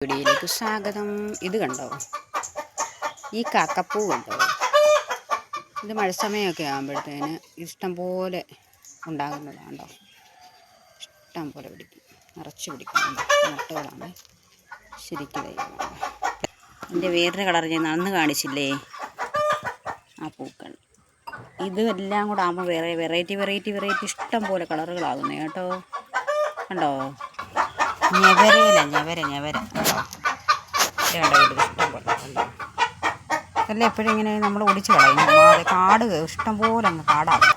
വീഡിയോയിലേക്ക് സ്വാഗതം. ഇത് കണ്ടോ, ഈ കാക്കപ്പൂ കണ്ടോ? ഇത് മഴ സമയമൊക്കെ ആകുമ്പോഴത്തേന് ഇഷ്ടം പോലെ ഉണ്ടാകുന്നതാണ്ടോ. ഇഷ്ടം പോലെ പിടിക്കും, നിറച്ച് പിടിക്കുന്നുണ്ട്. മുട്ടകളാണ് ശരിക്കും. എൻ്റെ വേറൊരു കളർ ഞാൻ അന്ന് കാണിച്ചില്ലേ, ആ പൂക്കൾ. ഇതെല്ലാം കൂടെ ആകുമ്പോൾ വെറൈറ്റി ഇഷ്ടം പോലെ കളറുകളാകുന്നത് കേട്ടോ. കണ്ടോ, ഞവര ഇഷ്ടം പോലെ കണ്ടോ. അല്ല എപ്പോഴും ഇങ്ങനെ നമ്മൾ ഒടിച്ച് കളയും. അത് കാട് ഇഷ്ടം പോലെ അങ്ങ് കാടാകും.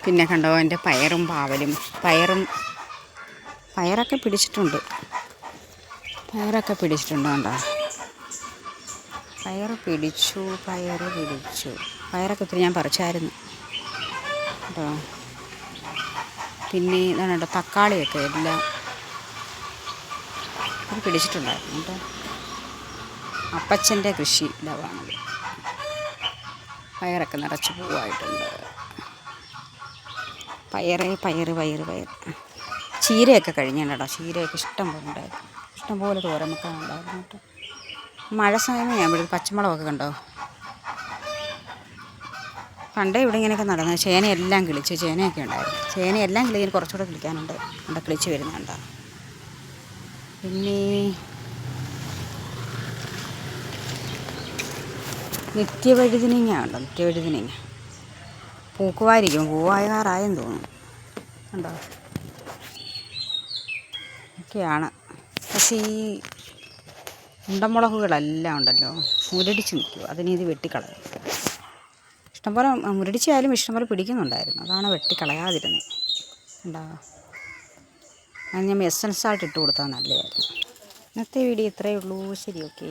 പിന്നെ കണ്ടോ, എൻ്റെ പയറും പാവലും. പയറൊക്കെ പിടിച്ചിട്ടുണ്ട് കണ്ടോ. പയറ് പിടിച്ചു. പയറൊക്കെ ഒത്തിരി ഞാൻ പറിച്ചായിരുന്നു കേട്ടോ. പിന്നെ ഇതാണ് കേട്ടോ, തക്കാളിയൊക്കെ എല്ലാം അത് പിടിച്ചിട്ടുണ്ടായിരുന്നു കേട്ടോ. അപ്പച്ചൻ്റെ കൃഷി ഇടവാണത്. പയറൊക്കെ നിറച്ച് പൂവായിട്ടുണ്ട്. പയറ്. ചീരയൊക്കെ കഴിഞ്ഞാൽ കേട്ടോ. ചീരയൊക്കെ ഇഷ്ടം പോലെ ഉണ്ടായിരുന്നു. ഇഷ്ടം പോലെ തോരമൊക്കെ ഉണ്ടായിരുന്നു കേട്ടോ. മഴ സമയമാകുമ്പോഴേക്കും പച്ചമുളകൊക്കെ കണ്ടോ. പണ്ടേ ഇവിടെ ഇങ്ങനെയൊക്കെ നടന്നത്. ചേനയെല്ലാം കിളിച്ച്, ചേനയൊക്കെ ഉണ്ടായിരുന്നു. ചേനയെല്ലാം കിളിയിൽ കുറച്ചുകൂടെ കിളിക്കാനുണ്ട്. അവിടെ കിളിച്ച് വരുന്നുണ്ടോ. പിന്നെ നിത്യവഴുതനങ്ങ ഉണ്ടോ. നിത്യവഴുതനങ്ങ പൂക്കുമായിരിക്കും. പൂവായാറായെന്ന് തോന്നുന്നു കണ്ടോ. ഒക്കെയാണ്. പക്ഷേ ഈ ഉണ്ടമുളകുകളെല്ലാം ഉണ്ടല്ലോ മുരടിച്ച് നിൽക്കും. അതിനിത് വെട്ടിക്കളയും. ഇഷ്ടംപോലെ മുരടിച്ചായാലും ഇഷ്ടംപോലെ പിടിക്കുന്നുണ്ടായിരുന്നു. അതാണ് വെട്ടിക്കളയാതിരുന്നത് ഉണ്ടോ. അത് ഞാൻ എസൻസായിട്ട് ഇട്ട് കൊടുത്താൽ നല്ലതായിരുന്നു. ഇന്നത്തെ വീഡിയോ ഇത്രയേ ഉള്ളൂ. ശരി, ഓക്കെ.